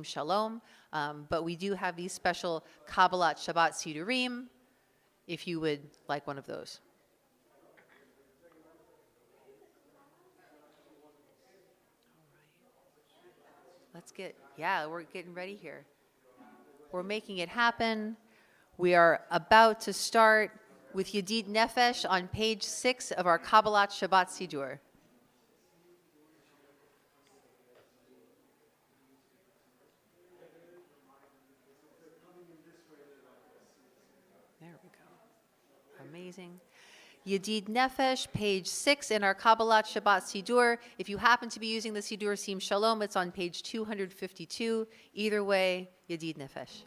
Shalom, but we do have these special Kabbalat Shabbat Sidurim, if you would like one of those. We're getting ready here. We're making it happen. We are about to start with Yedid Nefesh on page 6 of our Kabbalat Shabbat Sidur. There we go. Amazing. Yedid Nefesh, page 6 in our Kabbalat Shabbat Sidur. If you happen to be using the Sidur Sim Shalom, it's on page 252. Either way, Yedid Nefesh.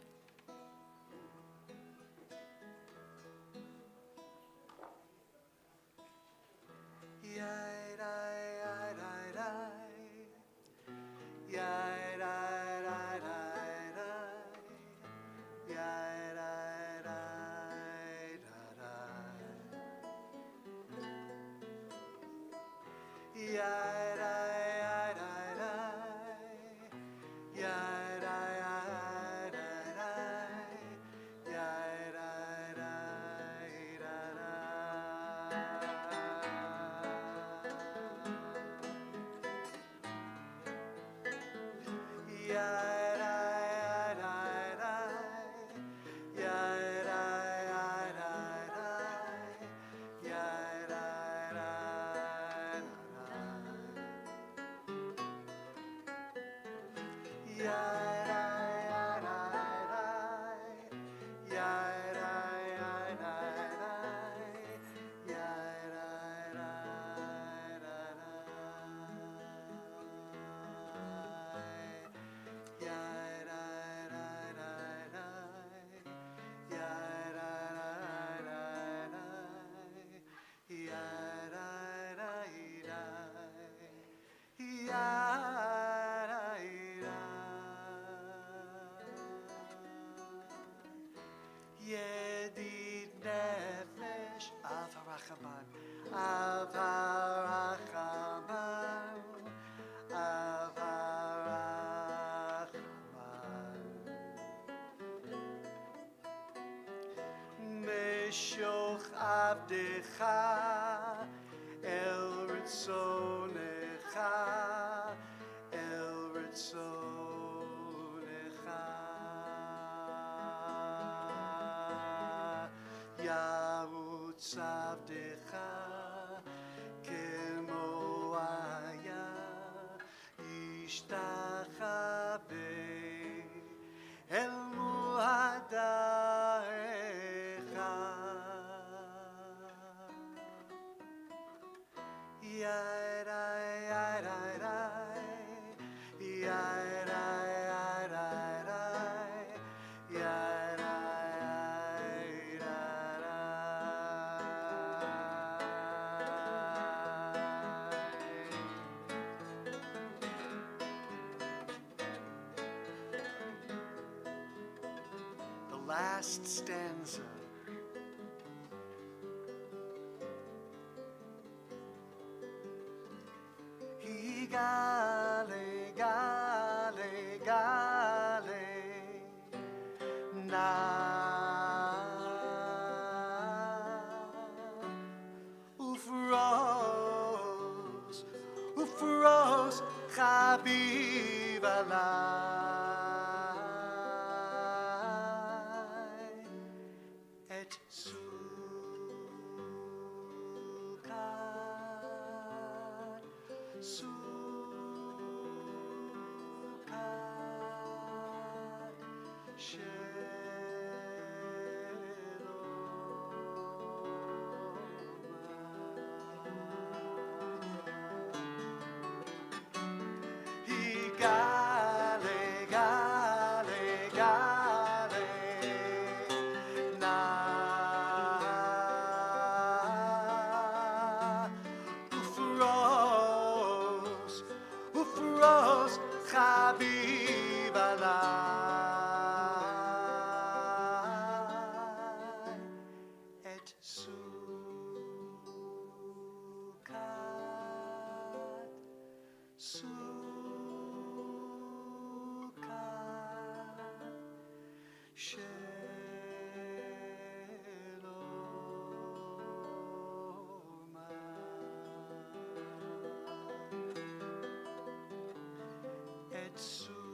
Meshoch avdecha el ritzonecha el ritzonecha yarutz avdecha kemo aya yishtachabe el muhadar The last stanza. Gale, gale, gale, na. Ufros, ufros, Chabib alai, et sukat, Chabib alai, et sukat, sukat. et sukkah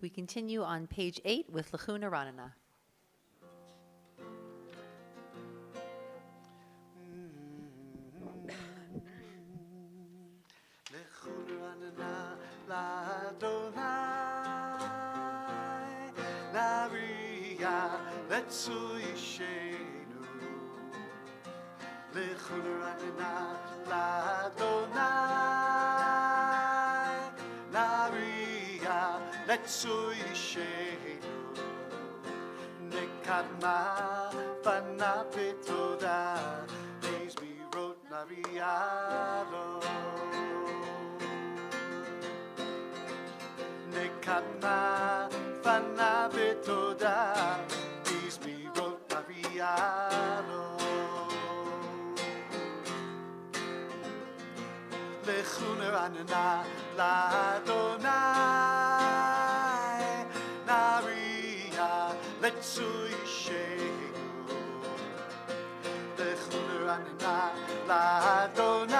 We continue on page 8 with Lachuna Ranana. Nekadma panapetoda, days we wrote Narialo. Nekadma panapetoda, days we wrote Narialo. Lechuner anana la Adonai, Naria letsui shegu. Lechuner anana la Adonai,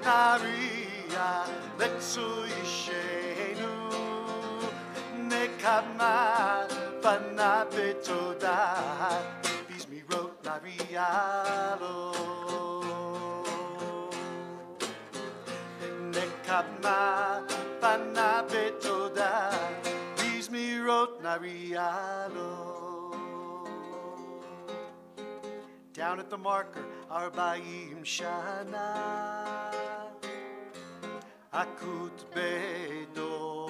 Naria letsui shegu. Nekama panapetoda, bismi wrote Narialo. Nekama panapetoda, bismi wrote Narialo. Down at the marker, Arba'im Shana, Akut Bedo,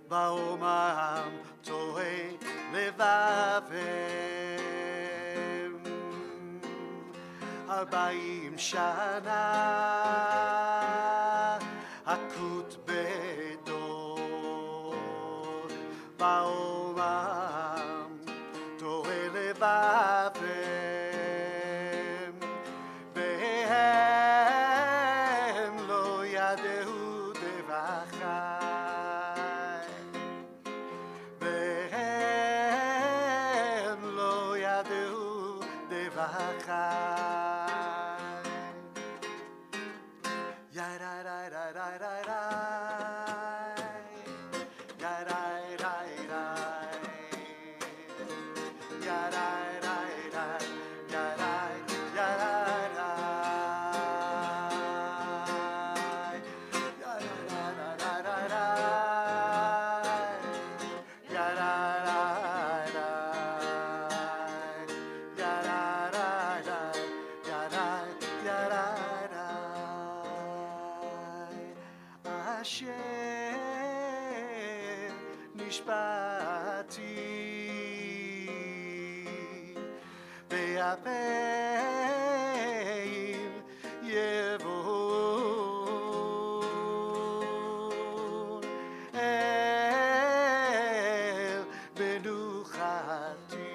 Baomam Tohe Levavem, Arba'im Shana, Akut Bedo, Baomam Tohe Levavem, Behem Lo Yadehu Devachai, Behem Lo Yadehu Devachai. Nishpati Be'apeim Yevon El Benuchati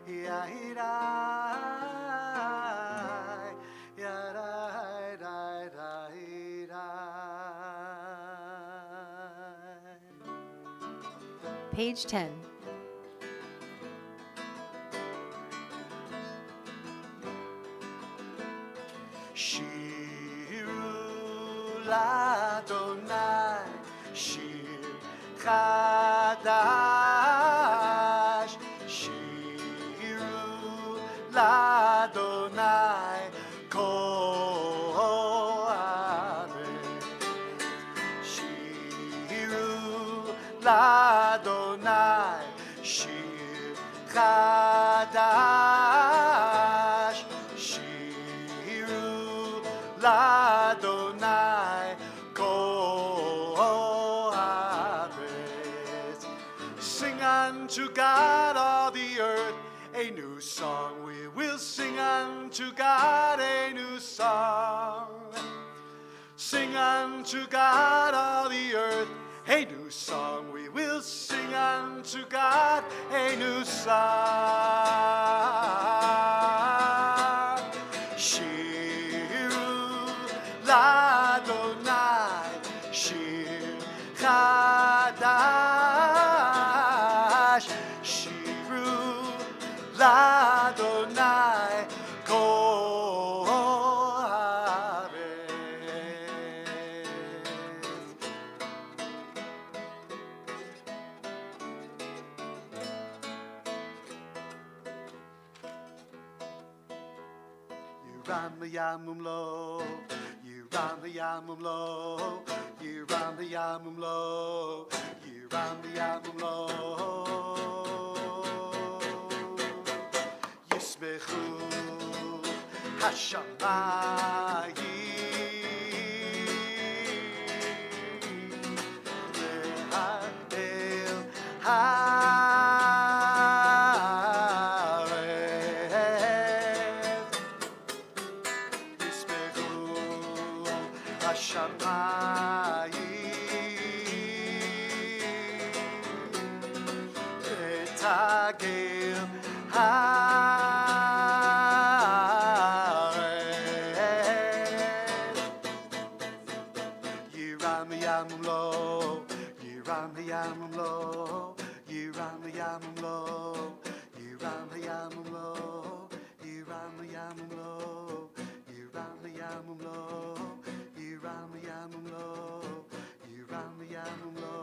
Yahirai Yarai Rai Rai Page 10. Shiru l'Adonai, shir chadash. Shiru l'Adonai, kol haaretz. Shiru l'Adonai, shir chadash. Shiru l'Adonai, unto God all the earth a new song. We will sing unto God a new song. Sing unto God all the earth a new song. We will sing unto God a new song. Shiru l'Adonai, shir chadash. Shiru l'Adonai, kol haaretz. Yiram v'yamum lo, Yiram v'yamum lo, Yiram v'yamum lo, Yiram v'yamum lo. Yismechu hashamayim ve'ha'el haaretz. Yismechu hashamayim ve'tagel haaretz. Yiram v'yamum lo, Yiram v'yamum lo, Yiram v'yamum lo, Yiram v'yamum lo, Yiram v'yamum lo, Yiram v'yamum lo, Yiram v'yamum lo, Yiram v'yamum lo.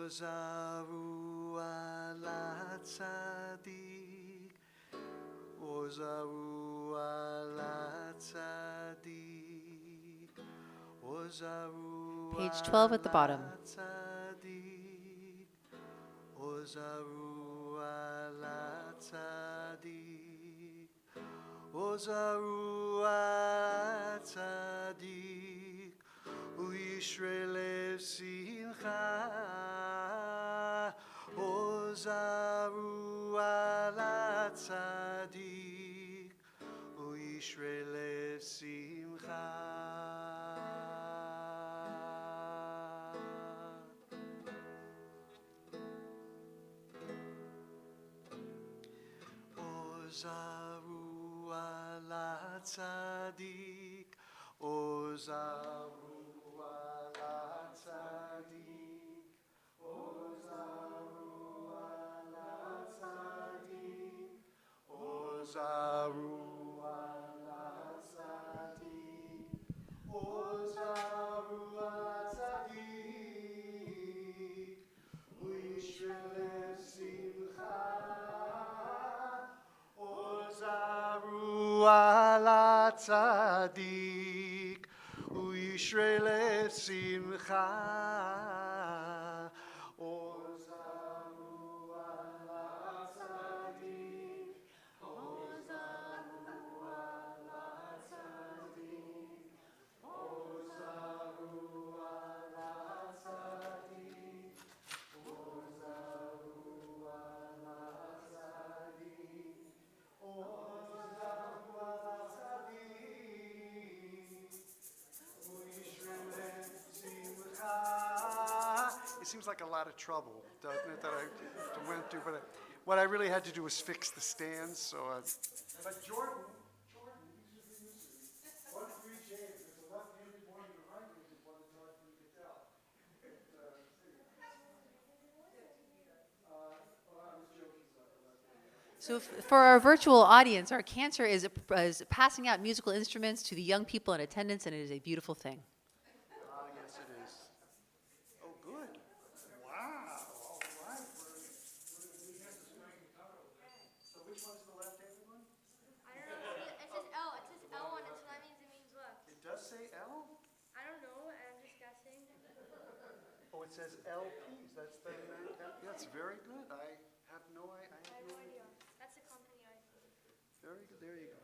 Ozaru ala tzadik, Ozaru ala tzadik, Ozaru Page 12 at the bottom. ala tzadik, Ozaru ala tzadik, Ozaru ala tzadik, Uyishrelev simcha. Ozaru ala tzadik, Uyishrelev simcha. Ozaru ala tzadik, Ozaru ala tzadik, Ozaru ala tzadik, Ozaru ala tzadik, Ozaru ala tzadik, Uyishrelev simcha. Ozaru ala tzadik, Uyishrelev simcha. Ozaru ala tzadik, Ozaru ala tzadik, Ozaru ala tzadik, Ozaru ala tzadik, Ozaru ala tzadik, Uyishrelev simcha. It seems like a lot of trouble, doesn't it, that I went through, but what I really had to do was fix the stands, so But Jordan, one for each hand, there's a left-handed one and a right-handed one, as far as you can tell. I was joking about the left-handed. So for our virtual audience, our cantor is passing out musical instruments to the young people in attendance, and it is a beautiful thing. Yes, it is. Oh, good. Wow. All right. So which one's the left-handed one? I don't know. It says L. It says L on it, so that means it means left. It does say L? I don't know. I'm just guessing. Oh, it says LPs. That's very good. I have no idea. Very good. There you go.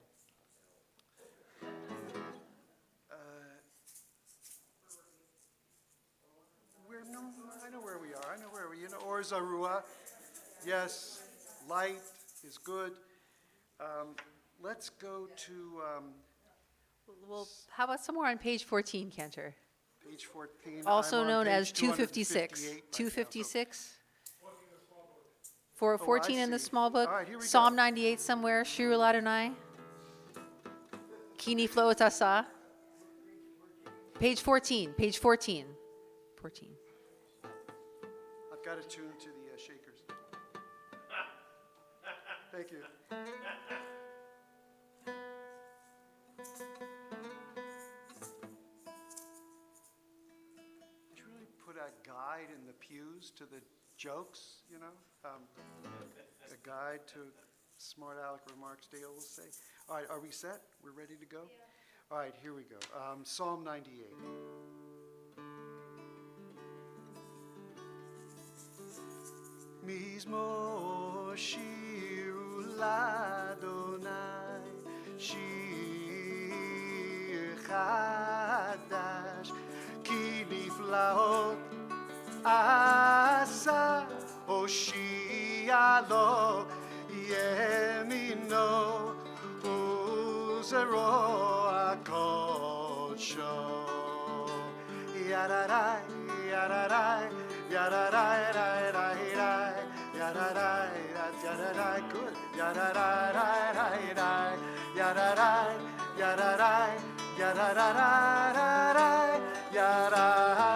No, I know where we are. I know where we. Or Zarua. Yes, light is good. Let's go to Well, how about somewhere on page 14, Cantor? page 14. Also I'm on known as page 256. 258 right now, so- 256? For I 14 in the see. small book. All right, here we go. Psalm 98 somewhere. Shiru Ladonai. Kini Floatasa. Page 14. Page 14. 14. I've got it tuned to the shakers. Thank you. Did you really put a guide in the pews to the jokes, a guide to smart aleck remarks Dale will say. All right, are we set? We're ready to go? Yeah. All right, here we go. Psalm 98. Mizmor shiru l'Adonai, shir chadash, ki niflaot asa hoshialo yemino uzero akodsho. Yararai, yararai, yararai, yararai, yararai, yararai, good. Yararai, yararai, yararai, yararai, yararai, yararai.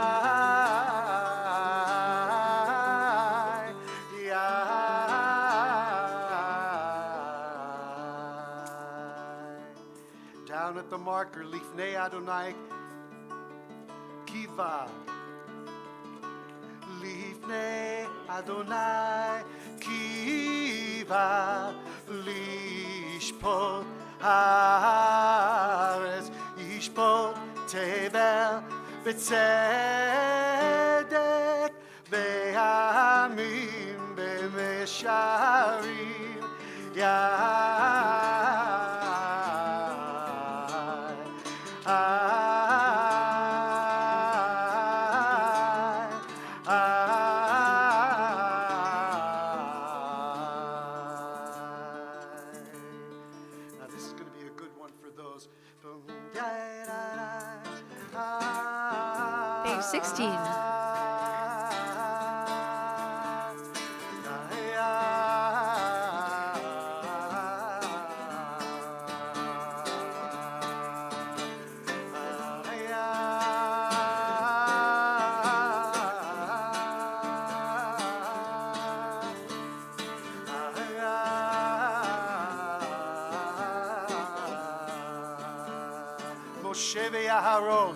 Down at the marker, Lifnei Adonai, Kiva. Lifnei Adonai Kiva Lishpot Haaretz Yishpot Tevel B'tzedek Be'amim B'mesharim Now this is going to be a good one for those. Page 16. Moshe ve'Aharon,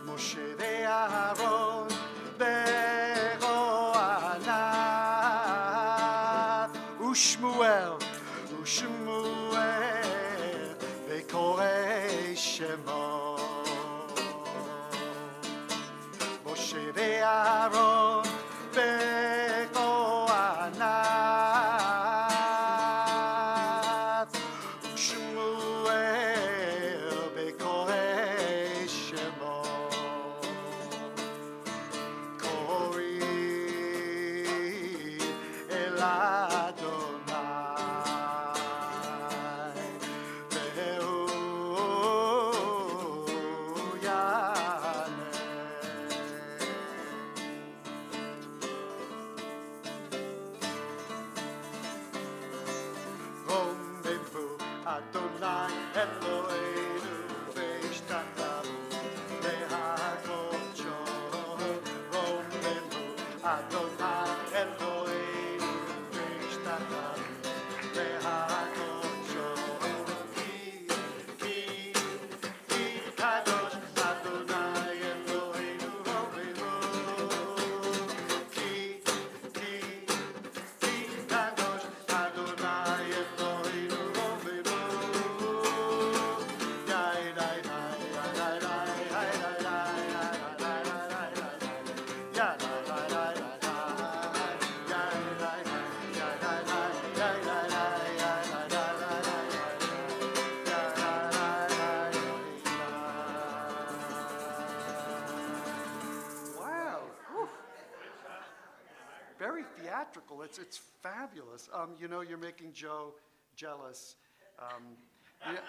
Moshe ve'Aharon, be'Ro'anav, Ushmuel, Ushmuel, be'Korei Shemo. Moshe ve'Aharon, be'Ro'anav, Ushmuel, be'Korei Shemo. Kori el Adonai, ve'hu yaneh. Romemhu Adonai Eloheinu ve'ishtatavu le'hakodsho. Romemhu Adonai Eloheinu ve'ishtatavu le'hakodsho. Ki kadosh Adonai Eloheinu Romemhu. Ki kadosh Adonai Eloheinu Romemhu. very theatrical. It's fabulous. You know, you're making Joe jealous.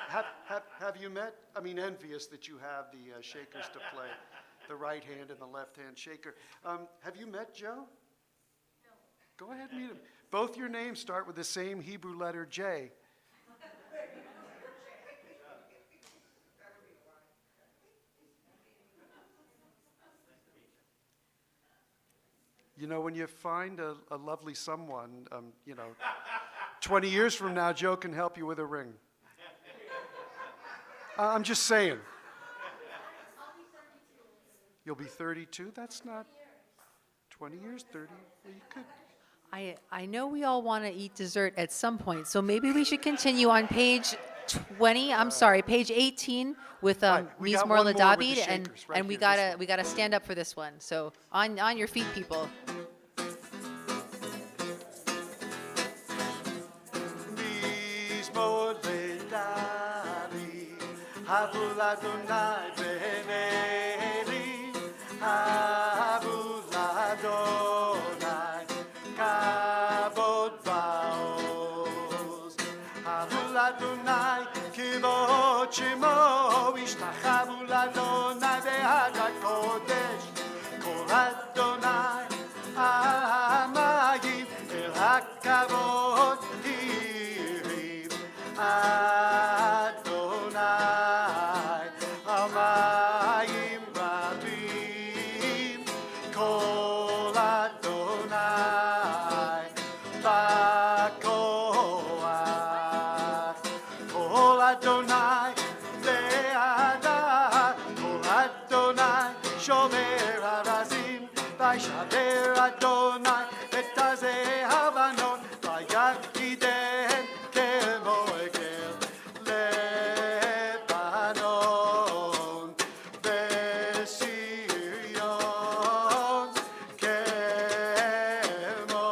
Have you met? I mean, envious that you have the shakers to play, the right hand and the left hand shaker. Have you met Joe? No. Go ahead and meet him. Both your names start with the same Hebrew letter J. You know, when you find a lovely someone, 20 years from now, Joe can help you with a ring. I'm just saying. You'll be 32? That's not 20 years, 30. Well, you could. I know we all want to eat dessert at some point, so maybe we should continue on page 20. I'm sorry, page 18 with Right, we got Mizmor one more with the David, shakers right and we here, this gotta we gotta stand up for this one. So on your feet, people. Mizmor leDavid, Havu l'Adonai b'nei, Havu l'Adonai, Kavod va'oz. Havu l'Adonai, kivod shemo, ishtachavu l'Adonai be'ad HaKodesh, kol Adonai, ha'amayim, el HaKavod hirim. Adonai, hamayim rabim, kol Adonai, ba'koach, kol Adonai, le'adai, kol Adonai, shomer arazim, v'yishaber Adonai, etazeh havanon, v'yakidem kemo egel Lebanon, Besirion, kemo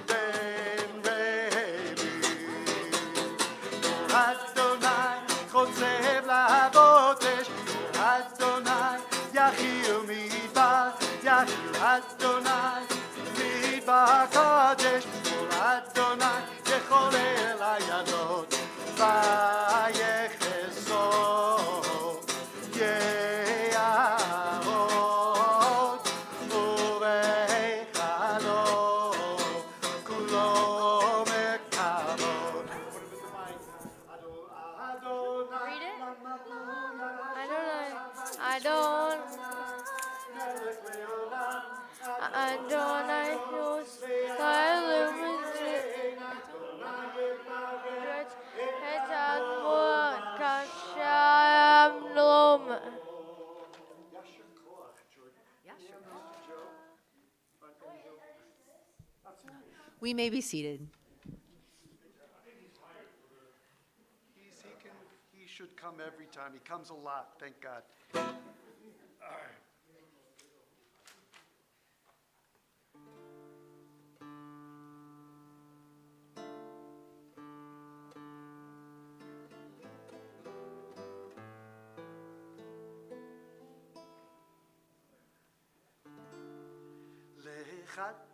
ben rebim. Adonai, chotzev la'avotesh, Adonai, yachil midbar, yachil Adonai, midbar kadesh, Adonai, yechol el hayadot, vayecheso, ye'arot, uveichalo, kulo mekavod. Read it? I don't. Adonai knows We may be seated. He should come every time. He comes a lot, thank God.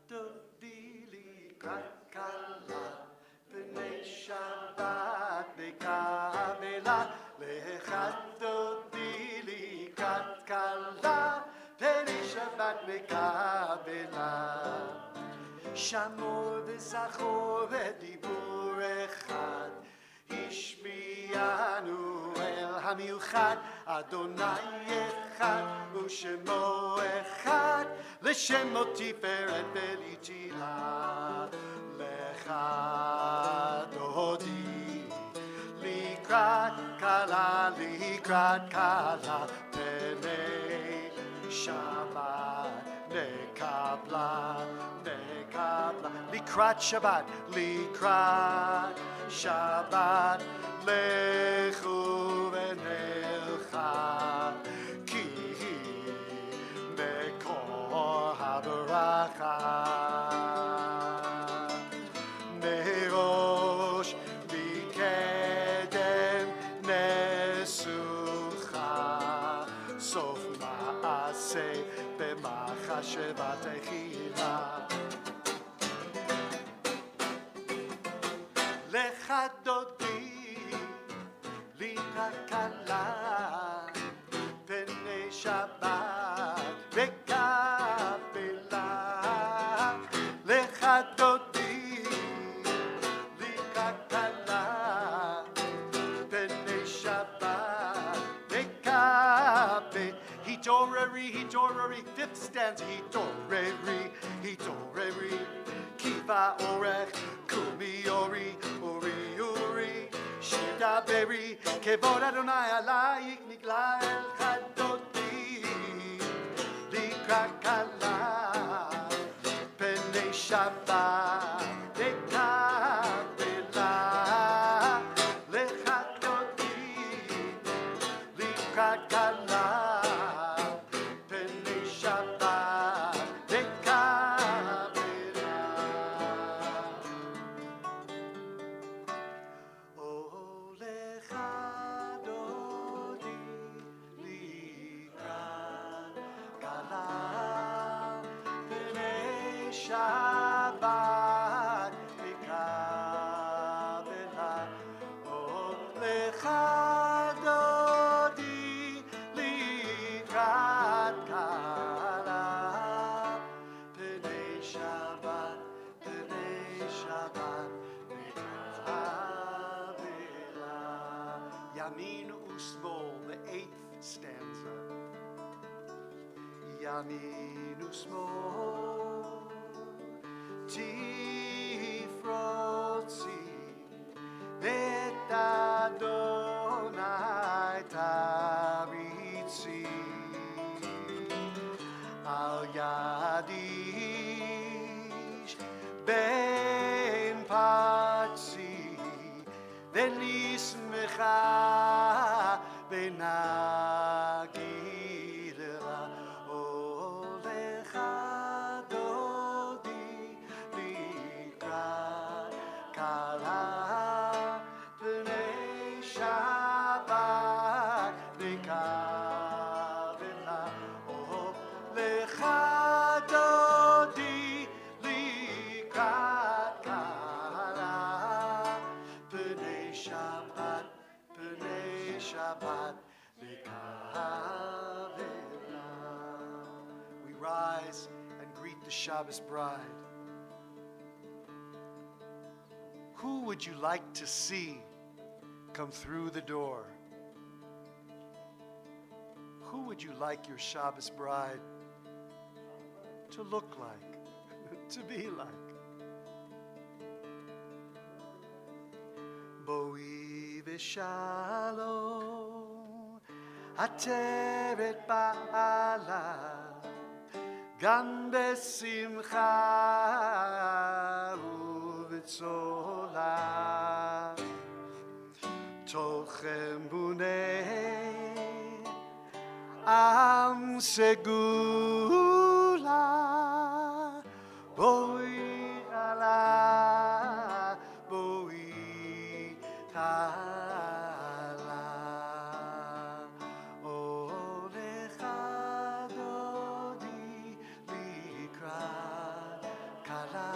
Dodi likrat kala, b'nei Shabbat Kabbalat. Dodi likrat kala, b'nei Shabbat Kabbalat. Shamor v'zachor v'dibur echad, השמיענו אל המיוחד, אדוני אחד ושמו אחד, לשמו תפארת ולתהילה. לך דודי לקראת כלה, פני שבת נקבלה, לקראת שבת, לקראת שבת, לכו ונלכה, כי מקור הברכה. מראש מקדם נסוכה, סוף מעשה במחשבה. שבתחילה. לך דודי לי תקלה פני שבת וקבלה. לך דודי לי תקלה פני שבת וקבלה. Hitoreri, fifth stanza. Hitoreri, kiva orech, kumi ori, shida beri, kevod Adonai alayik nigla el chadoti, likakala, pene shabbat, dekavela, lechadoti, likakala. Shabbat Mikabela Lecha Dodi Likrat Kala Pnei Shabbat Mikabela. Yamin Usmol, the 8th stanza. Yamin Usmol Tifrotzi Bet Adonai Taritzi Al Yadish Ben Patzi Venismecha Benagidela Olecha Kala Pnei Shabbat Mikavela Lecha Dodi Likrat Kala Pnei Shabbat Mikavela. We rise and greet the Shabbos bride. Who would you like to see come through the door? Who would you like your Shabbos bride to look like, to be like? Boi v'shalom ateret ba'ala gam besimcha Tzola Tolchem Bunei Am Segula Boi Ala Boi Tala Olecha Dodi Likrat Kala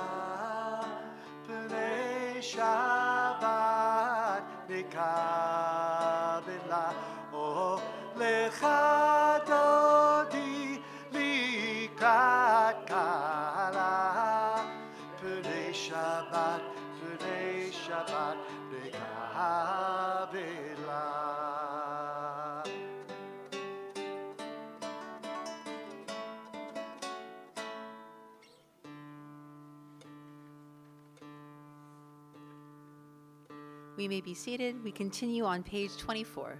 Shabbat Mikabela Lecha Dodi Likrat Kala Pnei Shabbat Mikabela. We may be seated. We continue on page 24.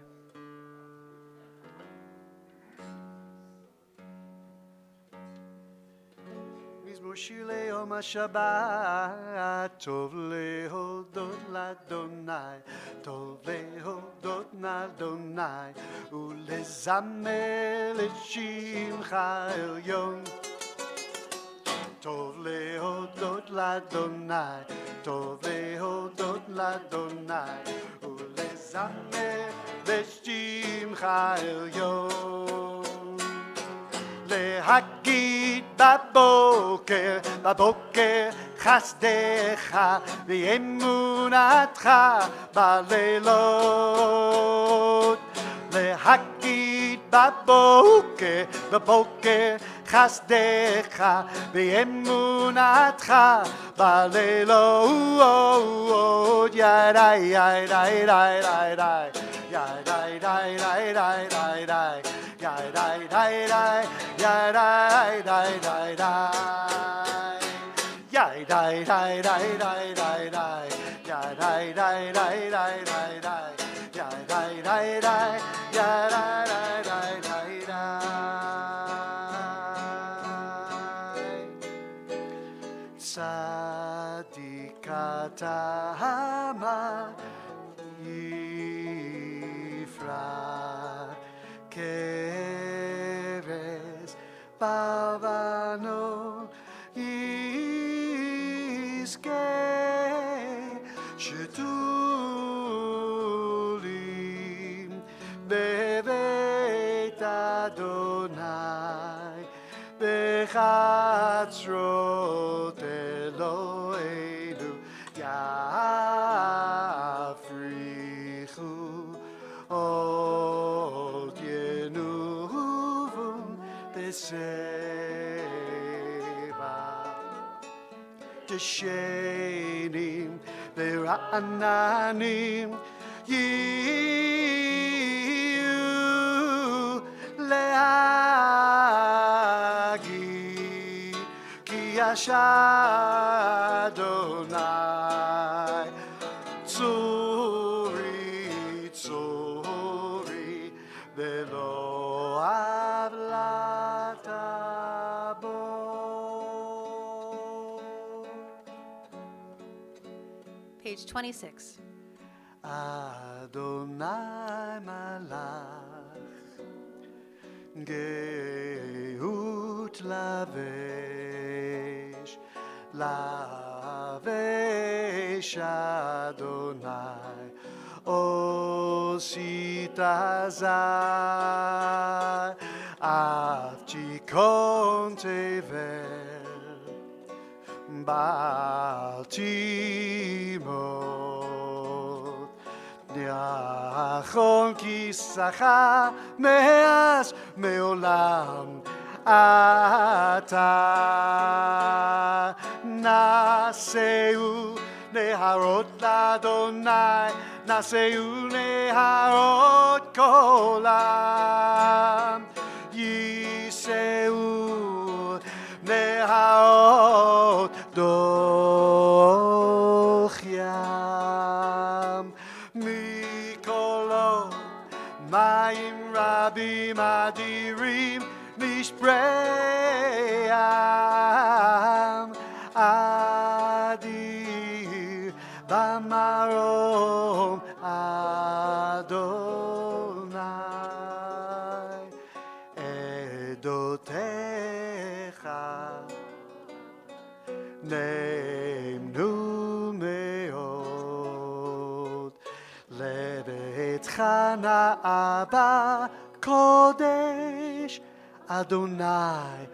Mizmor shir le'yom HaShabbat, tov lehodot l'Adonai, tov lehodot l'Adonai, ulezamer et shimcha elyon. Tov lehodot l'Adonai, tov lehodot l'Adonai, ulezamer לשמך העליון, להגיד בבוקר, בבוקר חסדך ואמונתך בלילות. להגיד בבוקר, בבוקר חסדך ואמונתך בלילות. ידי ידי ידי ידי ידי צדיקת העמה יפרח כרס בבנו יזכה שתולים בבית אדוני בחצרות אלוהינו יפריחו עוד ינובון בשבע דשנים ורעננים יהיו להגיד כי אדוני צורי צורי ולא עוולת בו. Page 26. אדוני מלך גאות לבש לבש אדוני עושית זר אף תיכון תבל בל תימות נכון כיסך מאז מעולם אתה נעשהו נהרות לאדוני נעשהו נהרות כולם יישאו נהרות דוח ים מקולות מים רבים אדירים משפריהם אדיר במרום אדוני עדותיך נאמנו מאוד לביתך נאה בקודש אדוני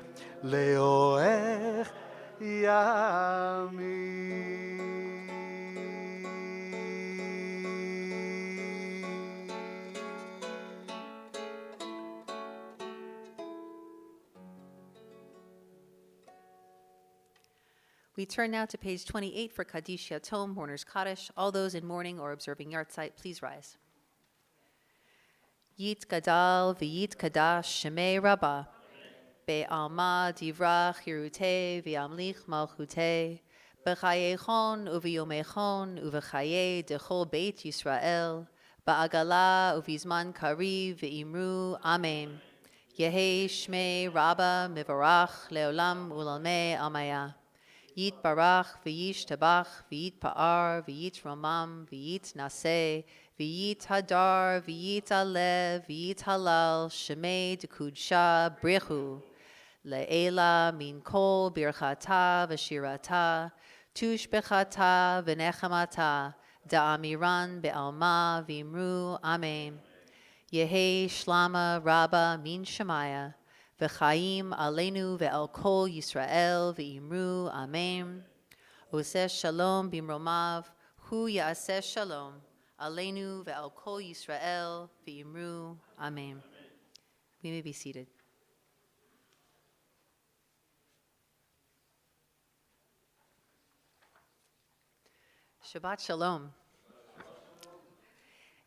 לאורך ימים. We turn now to page 28 for Kaddish Yatom, Mourner's Kaddish. All those in mourning or observing Yartzeit, please rise. Yit Gadal v'yit Kadash Shemei Rabbah Be'alma Divrach Hirute v'yamlich Malchute B'chayechon uv'yomechon uv'chaye dechol Beit Yisrael Ba'agala uv'izman kariv v'imru Amen Yehi Shmei Rabbah Mivarach Leolam Ulalmei Amaya Yit Barach v'yish Tabach v'yit Pa'ar v'yit Romam v'yit Naseh v'yit Hadar v'yit Alev v'yit Halal Shemei Dekudsha Brichu Le'ela min kol birchata v'shirata tushbechata v'nechamata da'amiran be'alma v'imru Amen Yehi Shlama Rabba min Shemaya V'chaim aleinu ve'al kol Yisrael ve'imru amen. Oseh shalom bimromav, hu ya'aseh shalom, aleinu ve'al kol Yisrael ve'imru amen. We may be seated. Shabbat shalom.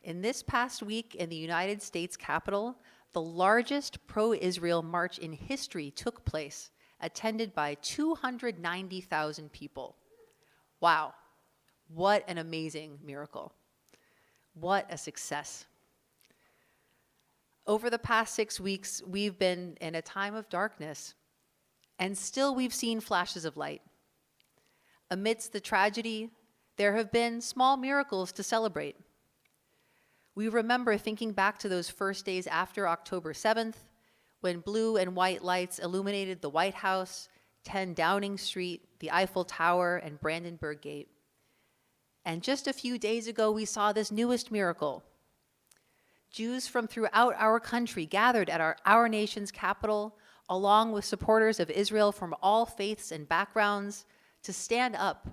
In this past week in the United States Capitol, the largest pro-Israel march in history took place, attended by 290,000 people. Wow, what an amazing miracle. What a success. Over the past 6 weeks, we've been in a time of darkness, and still we've seen flashes of light. Amidst the tragedy, there have been small miracles to celebrate. We remember thinking back to those first days after October 7th, when blue and white lights illuminated the White House, 10 Downing Street, the Eiffel Tower, and Brandenburg Gate. And just a few days ago, we saw this newest miracle. Jews from throughout our country gathered at our nation's capital, along with supporters of Israel from all faiths and backgrounds, to stand up,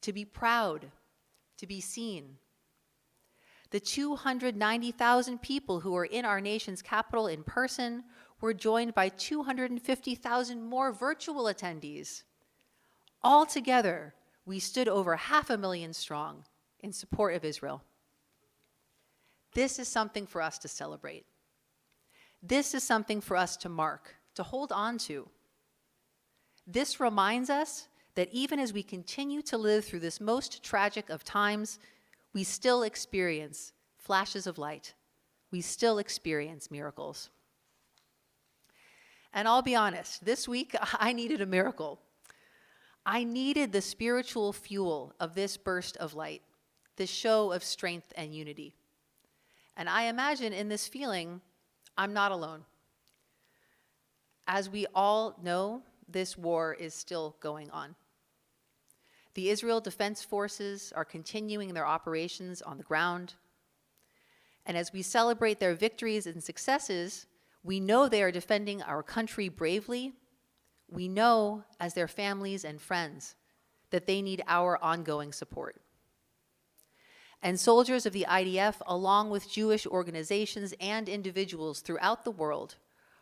to be proud, to be seen. The 290,000 people who were in our nation's capital in person were joined by 250,000 more virtual attendees. Altogether, we stood over 500,000 strong in support of Israel. This is something for us to celebrate. This is something for us to mark, to hold on to. This reminds us that even as we continue to live through this most tragic of times, we still experience flashes of light. We still experience miracles. And I'll be honest, this week I needed a miracle. I needed the spiritual fuel of this burst of light, this show of strength and unity. And I imagine in this feeling, I'm not alone. As we all know, this war is still going on. The Israel Defense Forces are continuing their operations on the ground. And as we celebrate their victories and successes, we know they are defending our country bravely. We know, as their families and friends, that they need our ongoing support. And soldiers of the IDF, along with Jewish organizations and individuals throughout the world,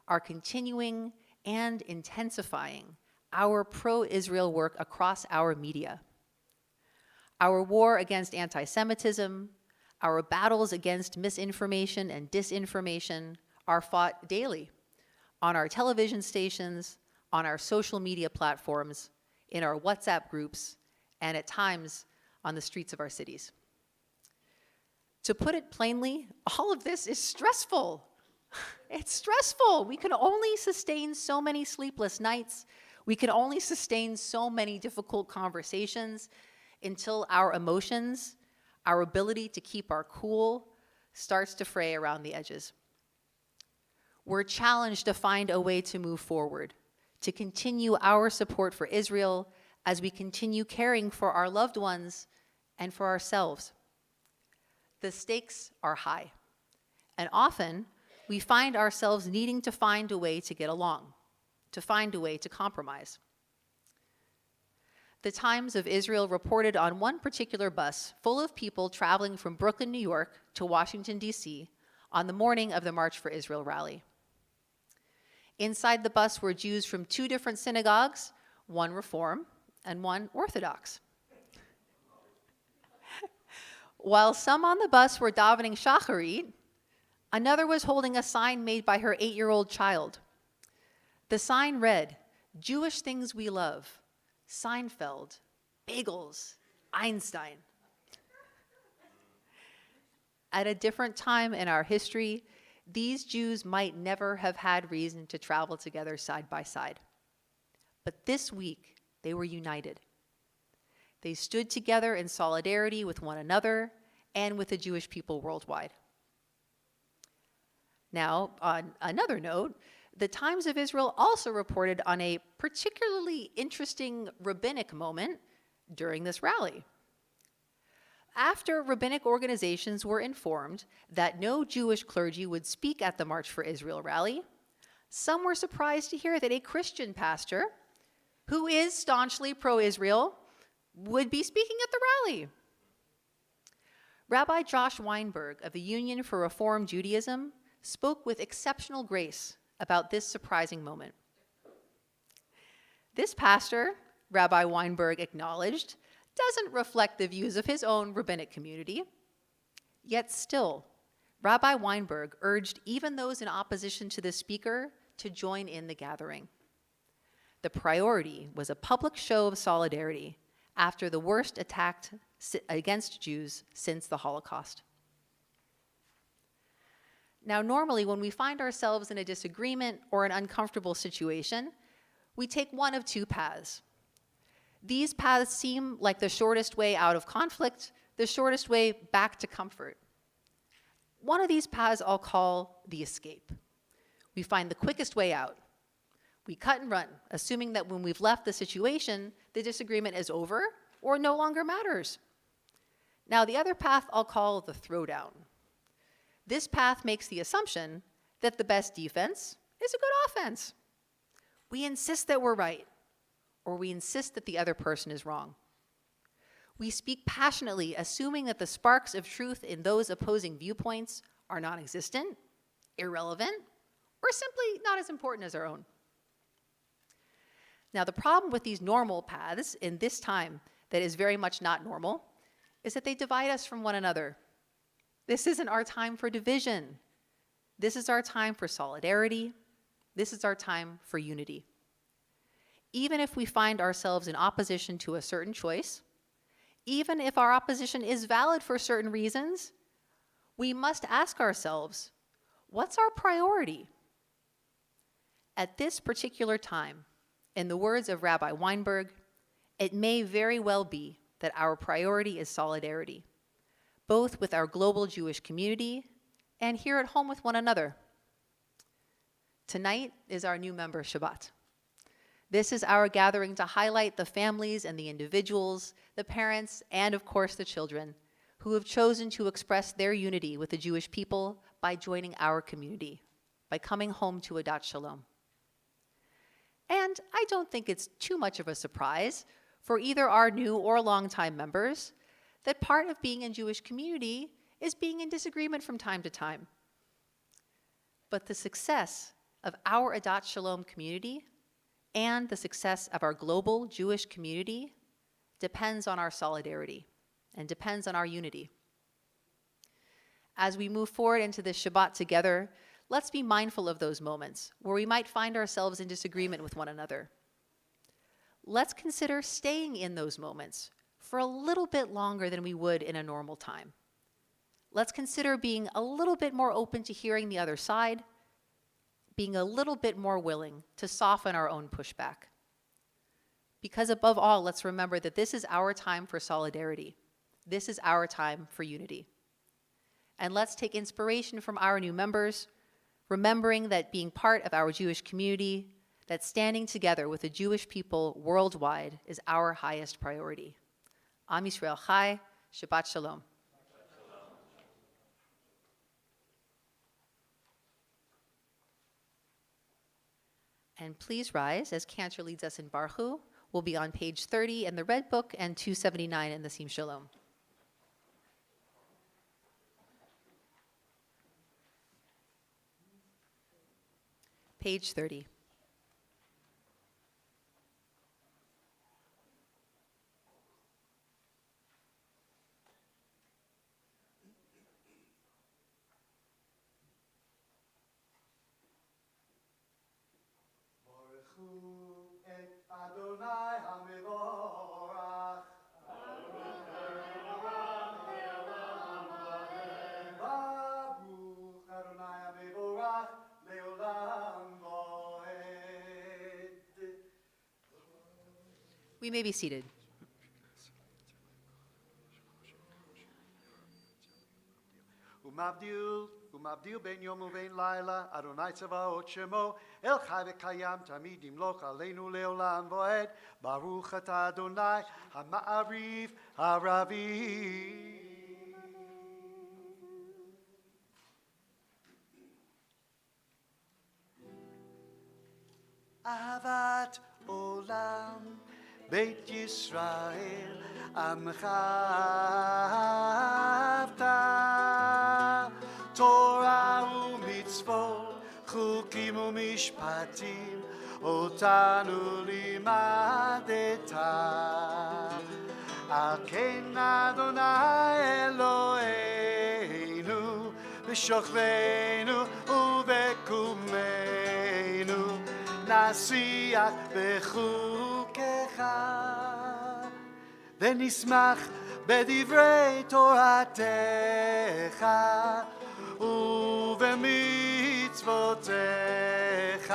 are continuing and intensifying our pro-Israel work across our media. Our war against anti-Semitism, our battles against misinformation and disinformation are fought daily on our television stations, on our social media platforms, in our WhatsApp groups, and at times on the streets of our cities. To put it plainly, all of this is stressful. It's stressful. We can only sustain so many sleepless nights. We can only sustain so many difficult conversations until our emotions, our ability to keep our cool, starts to fray around the edges. We're challenged to find a way to move forward, to continue our support for Israel as we continue caring for our loved ones and for ourselves. The stakes are high, and often we find ourselves needing to find a way to get along, to find a way to compromise. The Times of Israel reported on one particular bus full of people traveling from Brooklyn, New York to Washington, D.C. on the morning of the March for Israel rally. Inside the bus were Jews from two different synagogues, one Reform and one Orthodox. While some on the bus were davening shacharit, another was holding a sign made by her 8-year-old child. The sign read, "Jewish things we love, Seinfeld, bagels, Einstein." At a different time in our history, these Jews might never have had reason to travel together side by side. But this week, they were united. They stood together in solidarity with one another and with the Jewish people worldwide. Now, on another note, the Times of Israel also reported on a particularly interesting rabbinic moment during this rally. After rabbinic organizations were informed that no Jewish clergy would speak at the March for Israel rally, Some were surprised to hear that a Christian pastor, who is staunchly pro-Israel, would be speaking at the rally. Rabbi Josh Weinberg of the Union for Reform Judaism spoke with exceptional grace about this surprising moment. This pastor, Rabbi Weinberg acknowledged, doesn't reflect the views of his own rabbinic community. Yet still, Rabbi Weinberg urged even those in opposition to the speaker to join in the gathering. The priority was a public show of solidarity after the worst attack against Jews since the Holocaust. Now, normally when we find ourselves in a disagreement or an uncomfortable situation, we take one of two paths. These paths seem like the shortest way out of conflict, the shortest way back to comfort. One of these paths I'll call the escape. We find the quickest way out. We cut and run, assuming that when we've left the situation, the disagreement is over or no longer matters. Now, the other path I'll call the throwdown. This path makes the assumption that the best defense is a good offense. We insist that we're right, or we insist that the other person is wrong. We speak passionately, assuming that the sparks of truth in those opposing viewpoints are non-existent, irrelevant, or simply not as important as our own. Now, the problem with these normal paths in this time that is very much not normal is that they divide us from one another. This isn't our time for division. This is our time for solidarity. This is our time for unity. Even if we find ourselves in opposition to a certain choice, even if our opposition is valid for certain reasons, we must ask ourselves, what's our priority? At this particular time, in the words of Rabbi Weinberg, it may very well be that our priority is solidarity, both with our global Jewish community and here at home with one another. Tonight is our new member Shabbat. This is our gathering to highlight the families and the individuals, the parents, and of course the children who have chosen to express their unity with the Jewish people by joining our community, by coming home to Adat Shalom. And I don't think it's too much of a surprise for either our new or longtime members that part of being in Jewish community is being in disagreement from time to time. But the success of our Adat Shalom community and the success of our global Jewish community depends on our solidarity and depends on our unity. As we move forward into this Shabbat together, let's be mindful of those moments where we might find ourselves in disagreement with one another. Let's consider staying in those moments for a little bit longer than we would in a normal time. Let's consider being a little bit more open to hearing the other side, being a little bit more willing to soften our own pushback. Because above all, let's remember that this is our time for solidarity. This is our time for unity. And let's take inspiration from our new members, remembering that being part of our Jewish community, that standing together with the Jewish people worldwide is our highest priority. Am Yisrael Chai, Shabbat Shalom. And please rise as Cantor leads us in Baruch. We'll be on page 30 in the Red Book and 279 in the Sim Shalom. Page 30. We may be seated. ומבדיל בין יום ובין לילה, אדוני צבאות שמו, אל חי וקיים תמיד ימלוך עלינו לעולם ועד. ברוך אתה אדוני, המעריב הרביב. אהבת עולם, בית ישראל, עמך אהבת. תורה ומצוות, חוקים ומשפטים, אותנו לימדת. על כן אדוני אלוהינו, בשוכבנו ובקומנו, נשיח בחוקיך, ונשמח בדברי תורתך, ובמצוותיך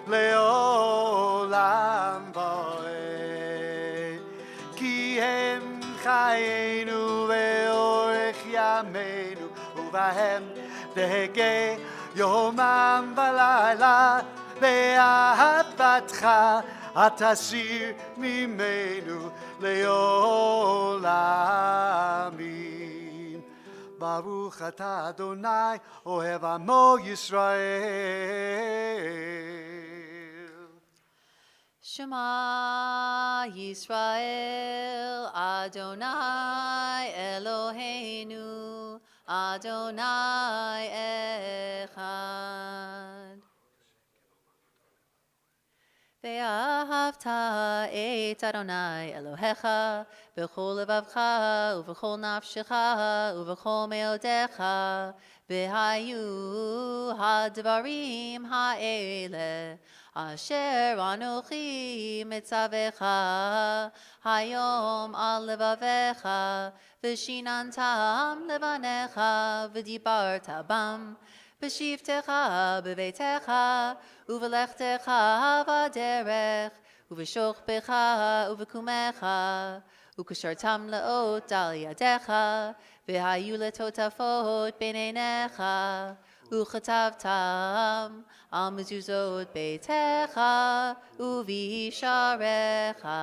לעולם ועד. כי הם חיינו ואורך ימינו, ובהם דהגה יומם ולילה, באהבתך אל תסיר ממנו לעולמים. ברוך אתה אדוני אוהב עמו ישראל. Shema Yisrael, Adonai Eloheinu, Adonai Echad. Ve'ahavta et Adonai Elohecha, b'chol levavcha, u'v'chol nafshecha, u'v'chol meodecha, v'hayu hadvarim ha'eleh, asher anochi mitzavecha, hayom al levavecha, v'shinantam levanecha, v'dibarta bam, b'shivtecha b'veitecha, uvelechtecha v'derech, uv'shochbecha uv'kumecha, ukashartam leot al yadecha, v'hayu letotafot b'neinecha, uchatavtam al mezuzot beitecha, u'visharecha.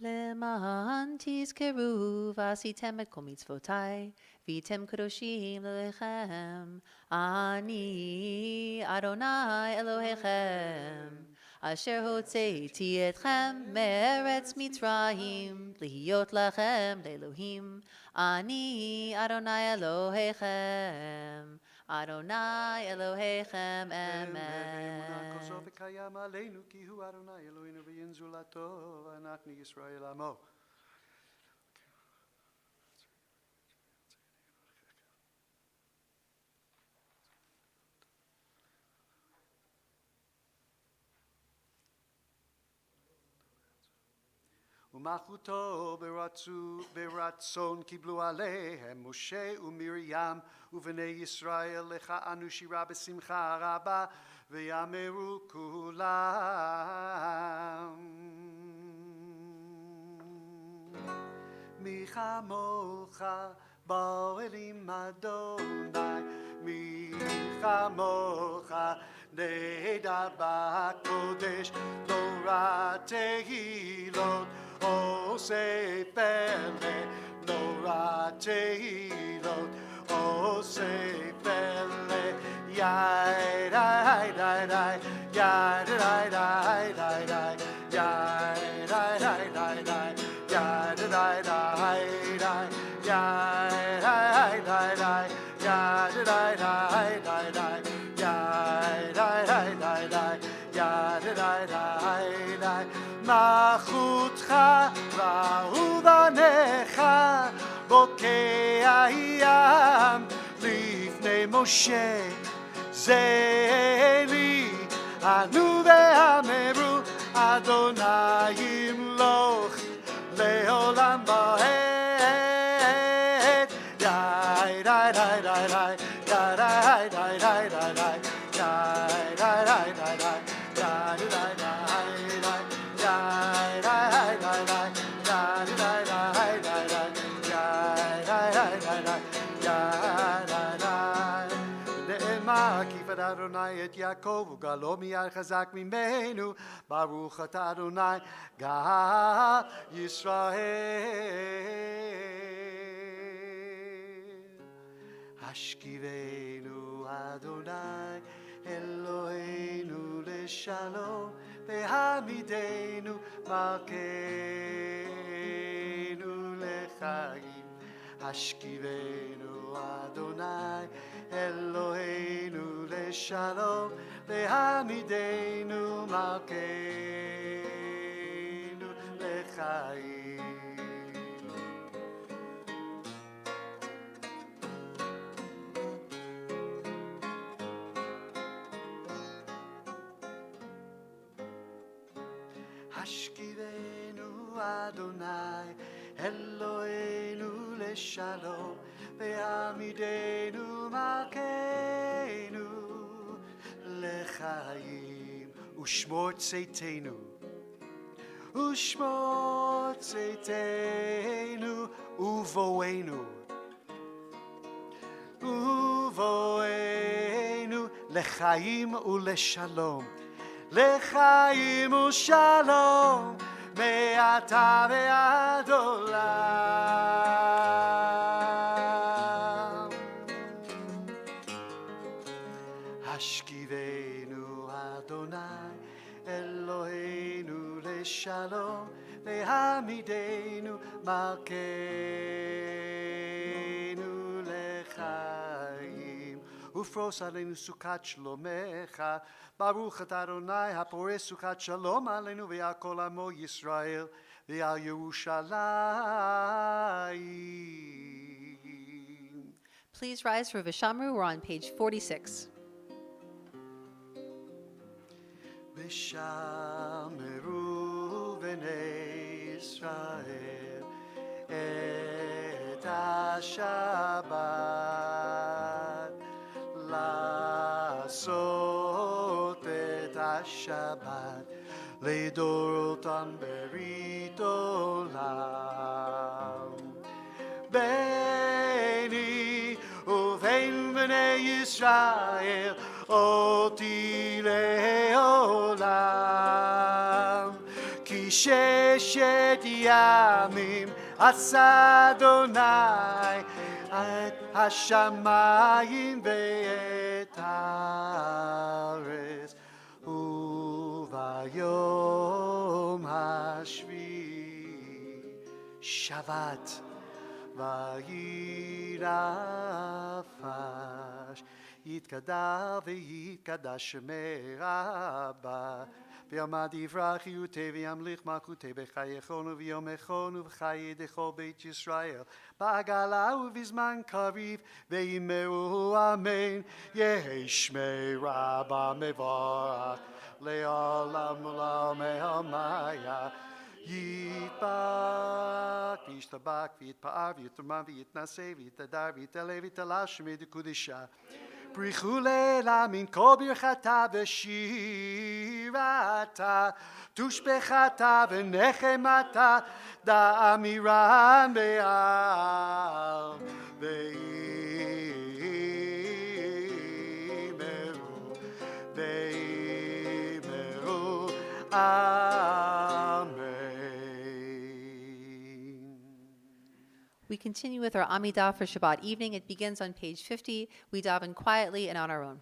למען תזכרו ועשיתם את כל מצוותיי, והייתם קדושים לאלוהיכם. אני אדוני אלוהיכם, אשר הוצאתי אתכם מארץ מצרים, להיות לכם לאלוהים. אני אדוני אלוהיכם, אדוני אלוהיכם אמן. כל זאת וקיים עלינו, כי הוא אדוני אלוהינו ואין זולתו, ואנחנו ישראל עמו. ומלכותו ברצון קיבלו עליהם משה ומרים ובני ישראל, לך אנו שירה בשמחה רבה, ויאמרו כולם. מי כמוך באלים אדוני, מי כמוך נדע בקודש, נורא תהילות עושה פלא, נורא תהילות עושה פלא. יאי די די די, יאי די די די די, יאי די די די די, יאי די די די די, יאי די די די, יאי די די די די, יאי די די די, יאי די די די. מלכותך ובניך בוקע ים לפני משה, זה לי אנו ואמרו אדוני ימלוך לעולם ועד. די די די די נאמר כי פדה אדוני את יעקב וגאלו מיד חזק ממנו ברוך אתה אדוני גאל ישראל השכיבנו אדוני אלוהינו לשלום והעמידנו מלכנו לחיים השכיבנו אדוני אלוהינו לשלום והעמידנו מלכנו לחיים השכיבנו אדוני אלוהינו לשלום והעמידנו מלכנו לחיים ושמור צאתנו ושמור צאתנו ובואנו לחיים ולשלום לחיים ושלום מעתה ועד עולם השכיבנו אדוני אלוהינו לשלום והעמידנו מלכנו לחיים ופרוס עלינו סוכת שלומך ברוך אתה אדוני הפורס סוכת שלום עלינו ועל כל עמו ישראל ועל ירושלים. Please rise for Vishamru. We're on page 46. ושמרו בני ישראל את השבת לעשות את השבת לדורותם ברית עולם ביני ובין בני ישראל אותי לעולם כי ששת ימים עשה אדוני את השמיים ואת הארץ וביום השביעי שבת וירפש יתגדל ויתקדש שמרבה ויעמד יברכי ותה וימליך מלכותה בחייכון וביומכון ובחיי דכל בית ישראל בעגלה ובזמן קריב ואמרו אמן יהי שמי רבה מבורך לעולם עולם העלמיה יתברך וישתבח ויתפאר ויתרומם ויתנשא ויתהדר ויתעלה ויתעלה שמי דקודשה בריחו לילה מן כל ברכתה ושירתה תושבחתה ונחמתה דאמירן בעל ואמרו אמן. We continue with our Amidah for Shabbat evening. It begins on page 50. We daven quietly and on our own.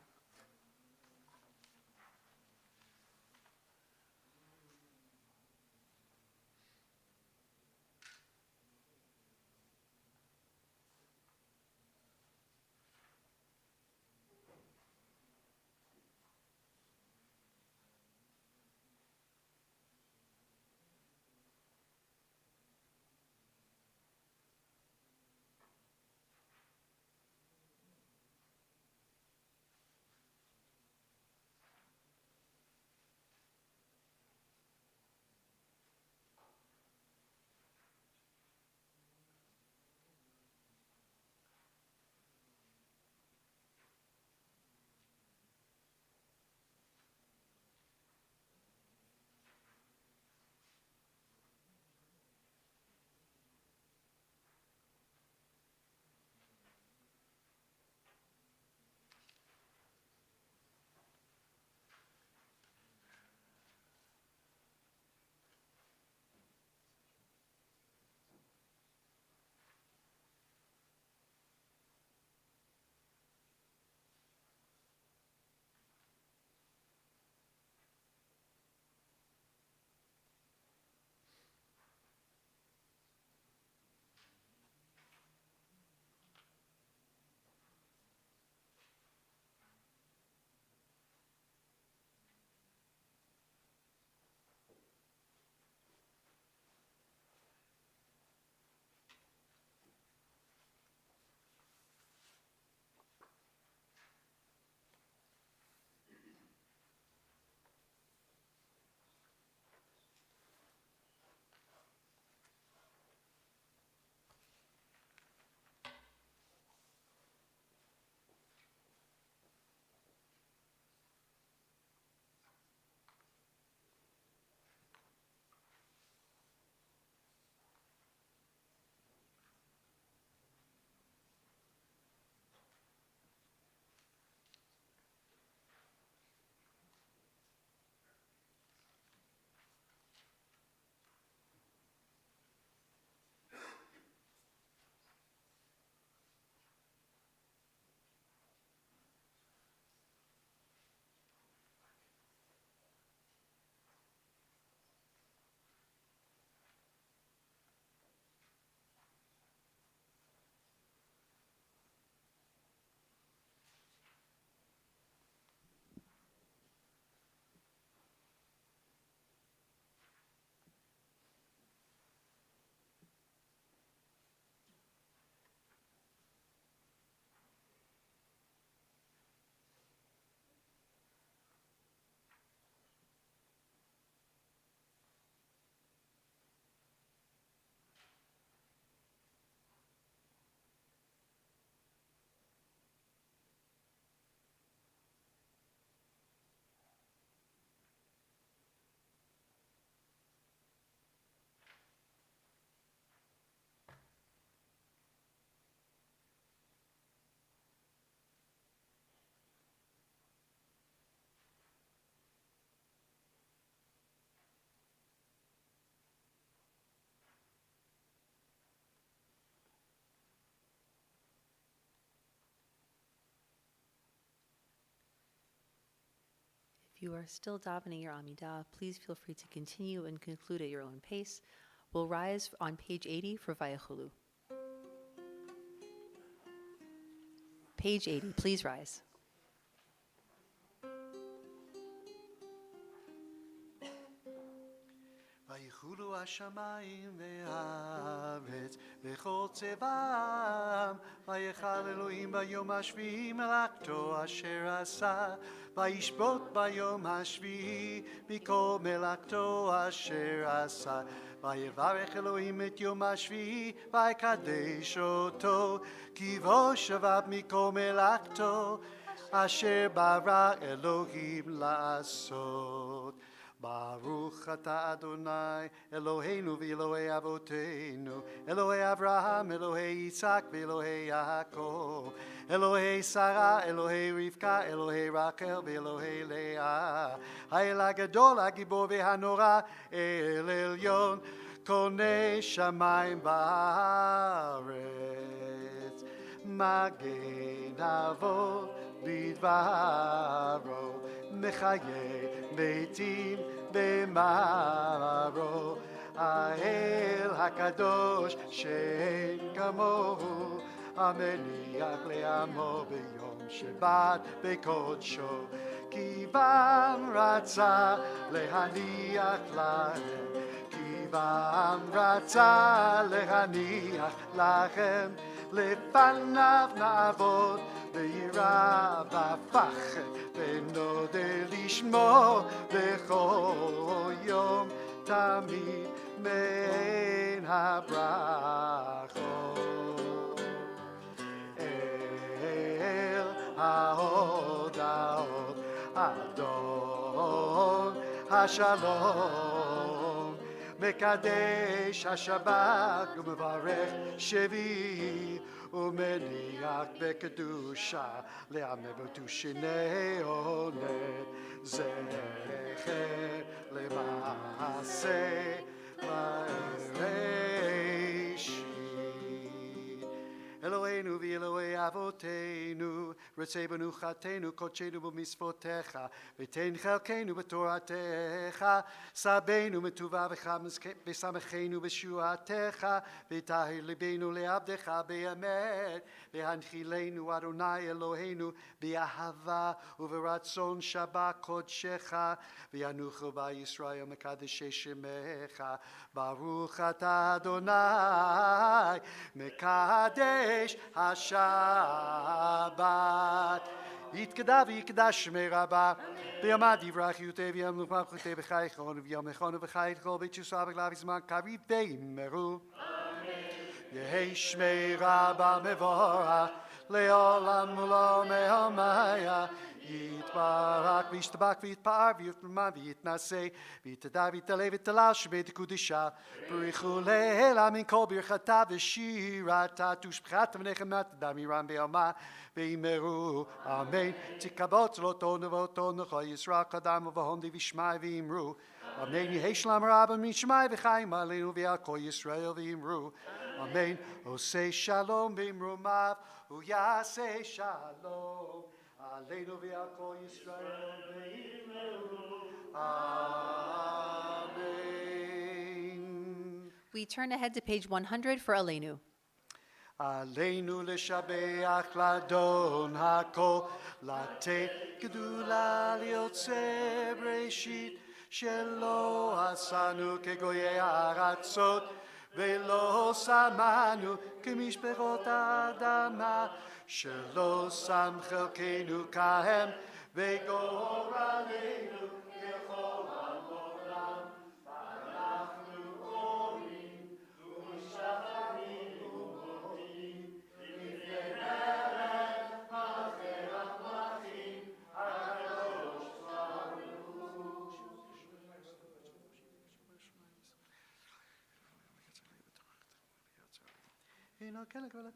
you are still davening your Amidah, please feel free to continue and conclude at your own pace. We'll rise on page 80 for Vayechulu. Page 80, please rise. ויחולו השמיים והארץ וכל צבאם ויכל אלוהים ביום השביעי מלאכתו אשר עשה וישבות ביום השביעי מכל מלאכתו אשר עשה ויברך אלוהים את יום השביעי ויקדש אותו כי בו שבת מכל מלאכתו אשר ברא אלוהים לעשות ברוך אתה אדוני אלוהינו ואלוהי אבותינו אלוהי אברהם אלוהי יצחק ואלוהי יעקב אלוהי שרה אלוהי רבקה אלוהי רחל ואלוהי לאה האל הגדול הגיבור והנורא אל עליון קונה שמיים בארץ מגן אבות בדברו מחיי מתים במאמרו האל הקדוש שאין כמוהו המניח לעמו ביום שבת בקודשו כי בם רצה להניח להם כי בם רצה להניח לכם לפניו נעבוד ביראה בפחד ונודה לשמו בכל יום תמיד מעין הברכות אל ההודעות אדון השלום מקדש השבת ומברך שביעי ומניח בקדושה לעמדו שני עונה זכר למעשה בראשית אלוהינו ואלוהי אבותינו רצה בנו חטאנו קודשנו במצוותיך ותן חלקנו בתורתך סבנו מטובה ושמחנו בשועתך וטהר ליבנו לעבדך באמת והנחילנו אדוני אלוהינו באהבה וברצון שבת קודשך וינוחו בישראל מקדשי שמך ברוך אתה אדוני מקדש השבת יתקדע ויקדש שמי רבה ויעמד יברך יוטה וימלוך מלכותי בחייכון וימלכון ובחית כל בית יוסף בגלל זמן קריב ואמרו יהי שמי רבה מבורך לעולם ולעולמי עלמיה יתברך וישתבח ויתפאר ויתרומם ויתנשא ויתהדר ויתעלה ויתהלל שבית קודשה בריחו לעילא מן כל ברכתה ושירתה תושבחת ונחמת דמירם בעלמה ואמרו אמן תקבל צלותו נבואתו נכל ישראל קדם ובהון די וישמעי ואמרו אמן יהי שלום רב משמעי וחיים עלינו ועל כל ישראל ואמרו אמן עושה שלום במרומיו ויעשה שלום עלינו ועל כל ישראל ואמרו אמן. We turn ahead to page 100 for Aleinu. עלינו לשבח לאדון הכל לתת גדולה ליוצא בראשית שלא עשנו כגויי הארצות ולא שמנו כמשפחות האדמה שלא שם חלקנו כהם וגורלנו ככל העולם ואנחנו עולים ומשתחווים ומודים לפני מלך מלכי המלכים הקדוש ברוך הנה כן לקבל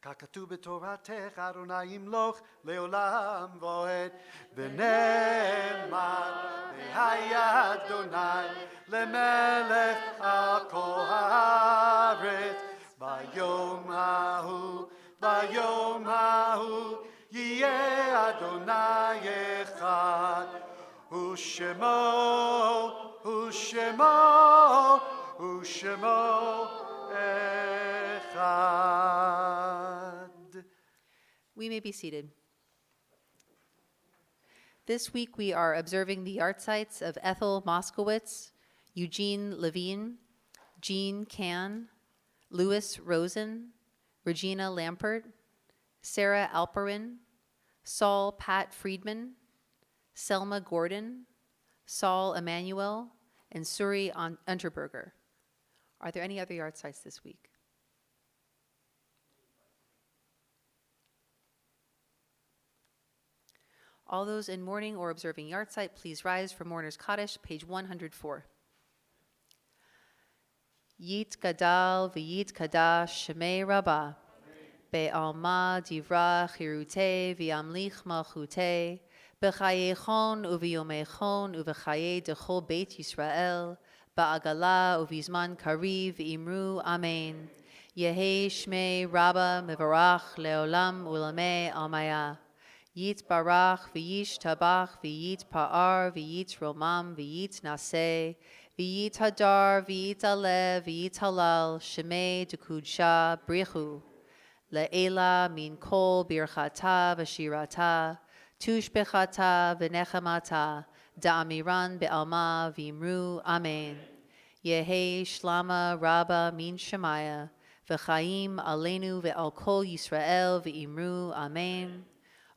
ככתוב בתורתך, אדוני ימלוך לעולם ועד. ונאמר, והיה אדוני למלך על כל הארץ. ביום ההוא יהיה אדוני אחד. ושמו אחד. We may be seated. This week we are observing the yahrzeits of Ethel Moskowitz, Eugene Levine, Jean Can, Louis Rosen, Regina Lampert, Sarah Alperin, Saul Pat Friedman, Selma Gordon, Saul Emanuel, and Suri Unterberger. Are there any other yahrzeits this week? All those in mourning or observing yahrzeit, please rise for Mourner's Kaddish, page 104. Yit Gadal v'yit Kadash Shemei Rabbah Be'alma Divra Chirute v'yamlich Malchute B'chayechon uv'yomechon uv'chaye dechol Beit Yisrael Ba'agala uv'izman kariv v'imru Amen. Yehi Shmei Rabbah Mevarach Leolam Ulamei Almaya Yit Barach v'yish Tabach v'yit Pa'ar v'yit Romam v'yit Naseh v'yit Hadar v'yit Alev v'yit Halal Shemei Dekudsha Brichu Le'ela min kol birchata v'shirata tushbechata v'nechamata da'amiran be'alma v'imru Amen. Yehi Shlama Rabba min Shemaya v'chaim aleinu ve'al kol Yisrael v'imru Amen.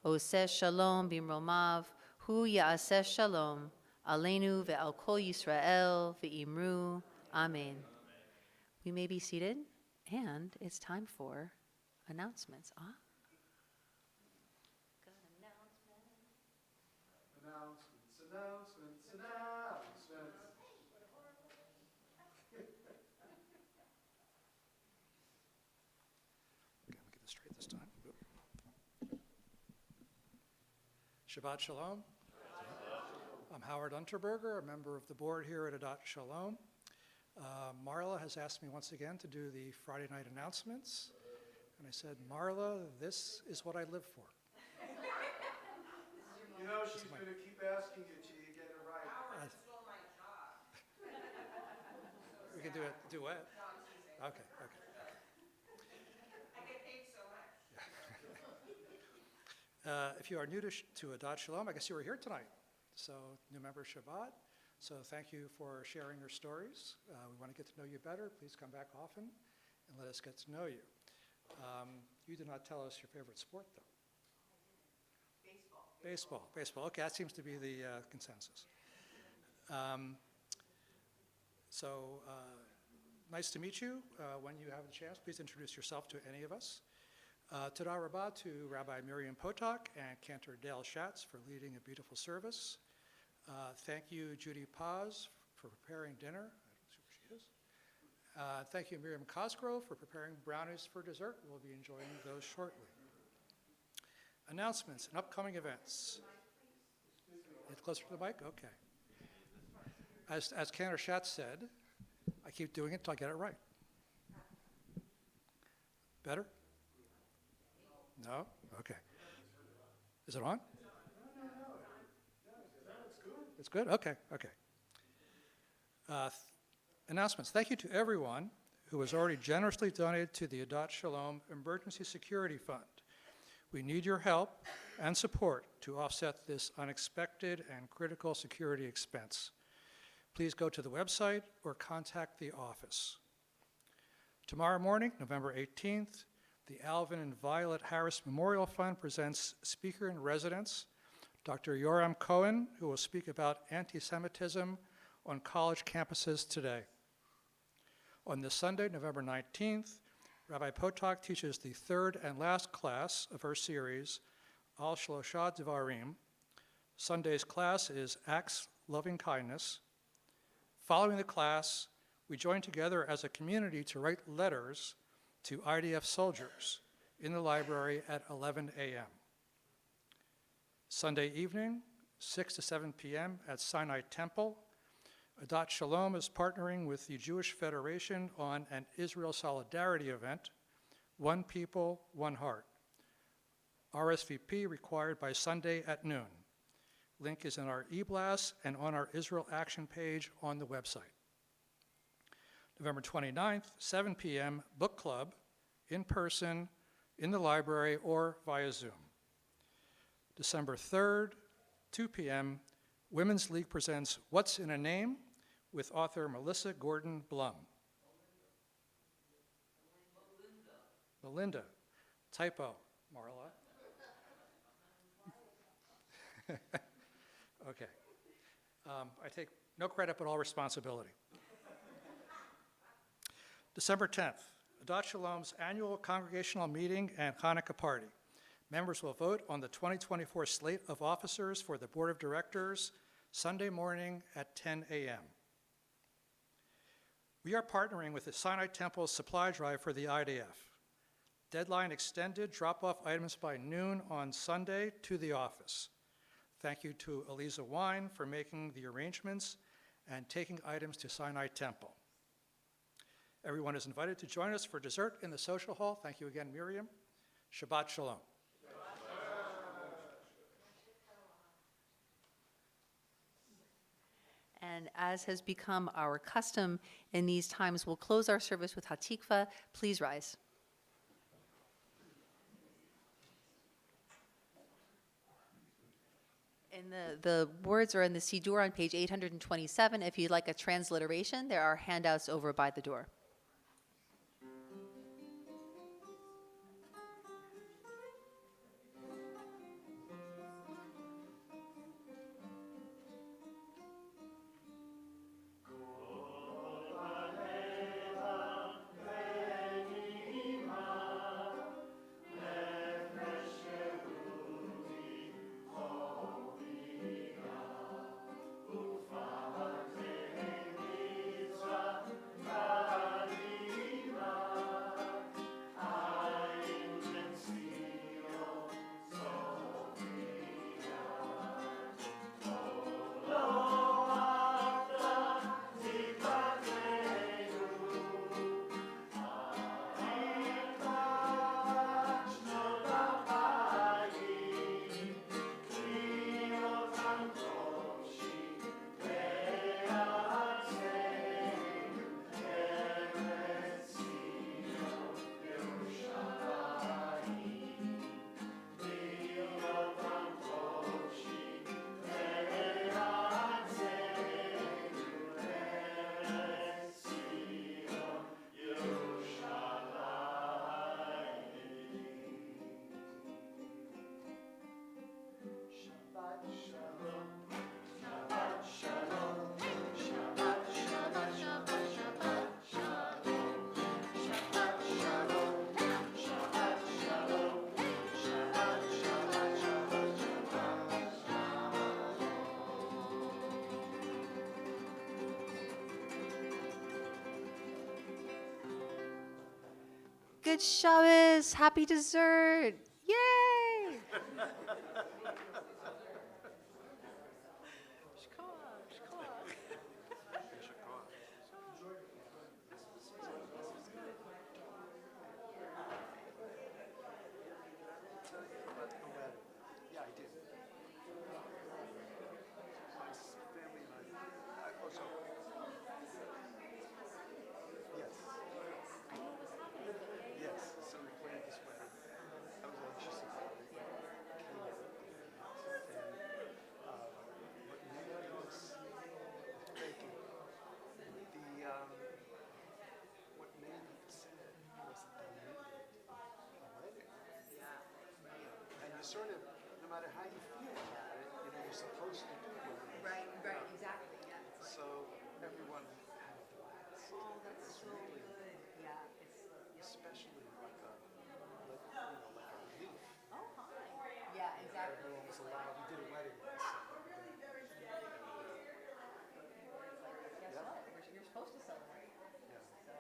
Oseh shalom bimromav hu ya'aseh shalom aleinu ve'al kol Yisrael v'imru Amen. We may be seated, and it's time for announcements. Okay, let me get this straight this time. Shabbat Shalom. I'm Howard Unterberger, a member of the board here at Adat Shalom. Marla has asked me once again to do the Friday night announcements. And I said, Marla, this is what I live for. You know she's going to keep asking you till you get it right. Howard stole my job. We can do a duet. No, I'm teasing. Okay. I get paid so much. If you are new to Adat Shalom, I guess you were here tonight. So, new member Shabbat. So thank you for sharing your stories. We want to get to know you better. Please come back often and let us get to know you. You did not tell us your favorite sport, though. Baseball. Okay, that seems to be the consensus. Nice to meet you. When you have the chance, please introduce yourself to any of us. Toda Rabbah to Rabbi Miriam Potok and Cantor Dale Schatz for leading a beautiful service. Thank you, Judy Paz, for preparing dinner. I don't see where she is. Thank you, Miriam Cosgrove, for preparing brownies for dessert. We'll be enjoying those shortly. Announcements and upcoming events. Get closer to the mic? Okay. As Cantor Schatz said, I keep doing it until I get it right. Better? No? Okay. Is it on? It's good? Okay. Announcements. Thank you to everyone who has already generously donated to the Adat Shalom Emergency Security Fund. We need your help and support to offset this unexpected and critical security expense. Please go to the website or contact the office. Tomorrow morning, November 18th, the Alvin and Violet Harris Memorial Fund presents Speaker in Residence, Dr. Yoram Cohen, who will speak about anti-Semitism on college campuses today. On this Sunday, November 19th, Rabbi Potok teaches the third and last class of her series, Al Shlosha Devarim. Sunday's class is Acts Loving Kindness. Following the class, we join together as a community to write letters to IDF soldiers in the library at 11 a.m. Sunday evening, 6 to 7 p.m. at Sinai Temple. Adat Shalom is partnering with the Jewish Federation on an Israel Solidarity event, One People, One Heart. RSVP required by Sunday at noon. Link is in our e-blast and on our Israel Action page on the website. November 29th, 7 p.m., book club, in person, in the library, or via Zoom. December 3rd, 2 p.m., Women's League presents What's in a Name with author Melissa Gordon Blum. Melinda. Typo, Marla. Okay. I take no credit but all responsibility. December 10th, Adat Shalom's annual congregational meeting and Hanukkah party. Members will vote on the 2024 slate of officers for the Board of Directors Sunday morning at 10 a.m. We are partnering with the Sinai Temple supply drive for the IDF. Deadline extended, drop off items by noon on Sunday to the office. Thank you to Eliza Wine for making the arrangements and taking items to Sinai Temple. Everyone is invited to join us for dessert in the social hall. Thank you again, Miriam. Shabbat Shalom. And as has become our custom in these times, we'll close our service with Hatikva. Please rise. And the words are in the Siddur on page 827. If you'd like a transliteration, there are handouts over by the door. Good Shabbos, happy dessert, yay! Yeah, I did. My family and I also. Yes. Yes, so we planned this wedding. I was anxious about it. Came up with it. And what made this, thank you. What made it sad was that they made it a wedding. And you sort of, no matter how you feel about it, you're supposed to do it. Right, exactly, yeah. So everyone had a blast. Oh, that's so really, good, yeah. especially like a relief. Oh, hi. Yeah, exactly. Everyone was allowed. We did a wedding last summer. Guess what? You're supposed to celebrate. Yeah. So,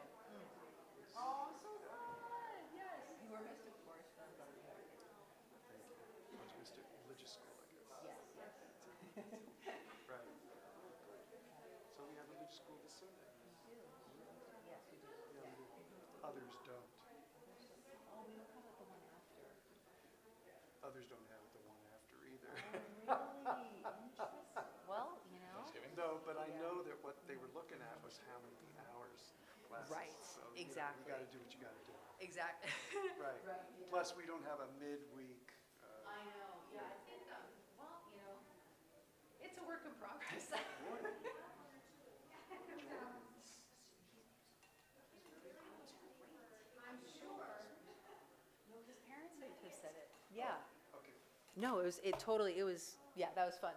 oh, so fun. Yes. You were missed, of course. Right. So we have a new school this Sunday. Yes, we do. Yeah, we do. Others don't. Oh, we don't have it the one after. Others don't have it the one after either. Really? Interesting. Well, you know. No, but I know that what they were looking at was how many hours classes. Right, So, exactly. You gotta do what you gotta do. Exactly. Right. Right, yeah. Plus, we don't have a midweek. I know, yeah, I think, well, you know, it's a work in progress. I'm sure. No, his parents have said it. Yeah. Okay. No, it was, it totally, it was, yeah, that was fun.